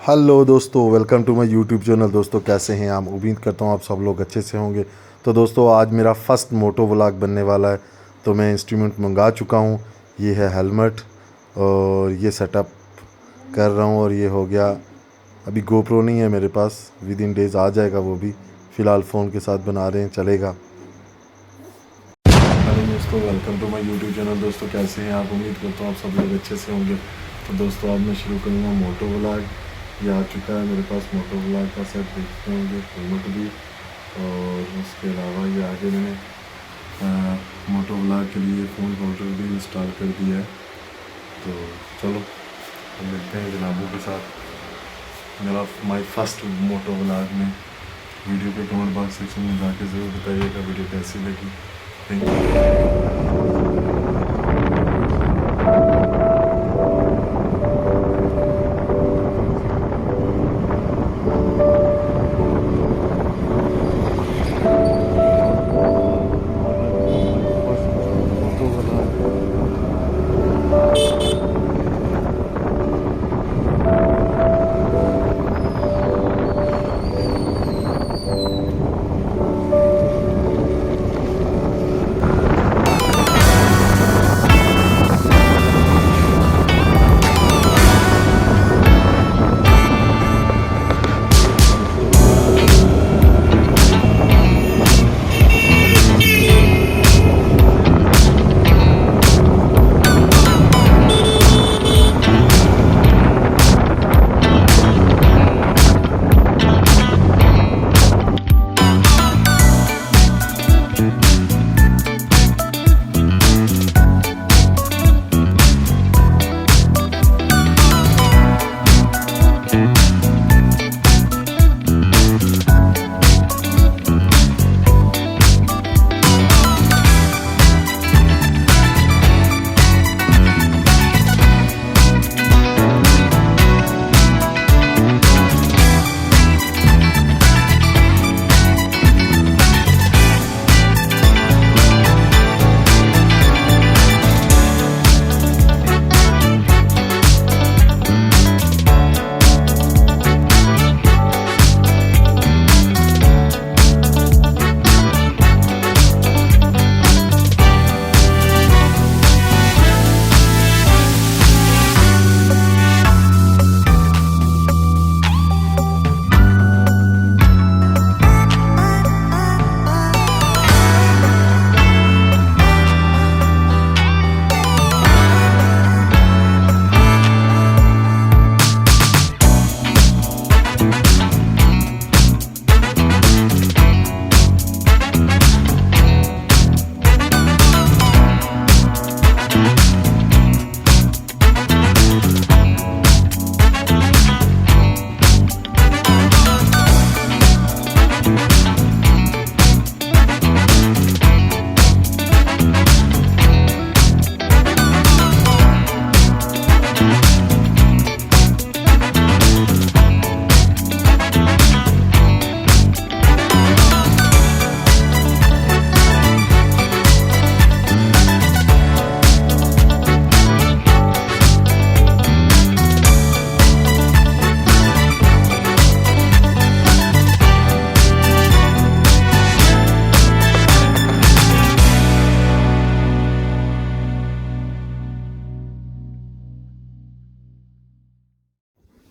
Hello दोस्तों, welcome to my YouTube channel. दोस्तों कैसे हैं आप? उम्मीद करता हूँ आप सब लोग अच्छे से होंगे। तो दोस्तों आज मेरा फर्स्ट मोटो व्लॉग बनने वाला है। तो मैं इंस्ट्रूमेंट मंगा चुका हूँ। ये है हेलमेट और ये सेटअप कर रहा हूँ और ये हो गया। अभी गोप्रो नहीं है मेरे पास, विद इन डेज़ आ जाएगा वो भी। फ़िलहाल फ़ोन के साथ बना रहे हैं, चलेगा। हेलो दोस्तों, welcome to my YouTube channel. दोस्तों कैसे हैं आप? उम्मीद करता हूँ आप सब लोग अच्छे से होंगे। तो दोस्तों अब मैं शुरू करूँगा मोटो व्लॉग। ये आ चुका है मेरे पास मोटो व्लॉग का सेट, देखते होंगे हेलमेट भी। और उसके अलावा ये आगे मैंने मोटो व्लॉग के लिए फ़ोन होल्डर भी इंस्टॉल कर दिया है। तो चलो हम मिलते हैं जनाबों के साथ मेरा माय फर्स्ट मोटो व्लॉग में। वीडियो के कमेंट बॉक्स सेक्शन में जाके ज़रूर बताइएगा वीडियो कैसी लगी। Thank you.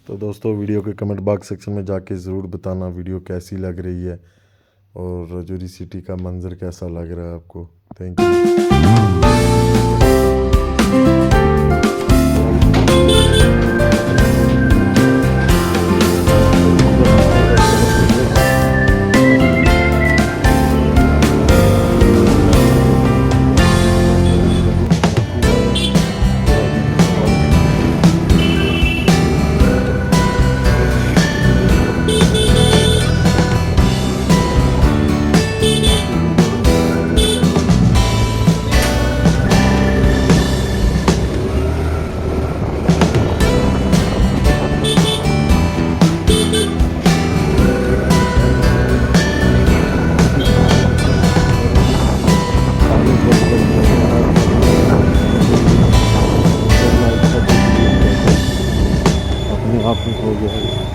तो दोस्तों वीडियो के कमेंट बॉक्स सेक्शन में जाके ज़रूर बताना वीडियो कैसी लग रही है और रजौरी सिटी का मंज़र कैसा लग रहा है आपको। Thank you. यहाँ पे हो गया है।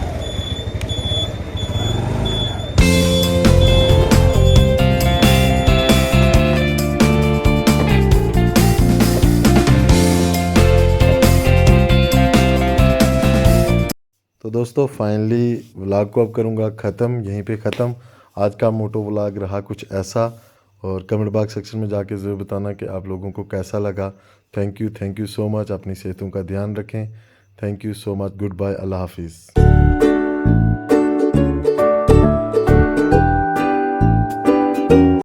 तो दोस्तों फाइनली व्लॉग को अब करूँगा ख़त्म, यहीं पे ख़त्म। आज का मोटो व्लॉग रहा कुछ ऐसा, और कमेंट बॉक्स सेक्शन में जाके ज़रूर बताना कि आप लोगों को कैसा लगा। Thank you so much. अपनी सेहतों का ध्यान रखें। Thank you so much. Good bye. अल्लाह हाफिज़।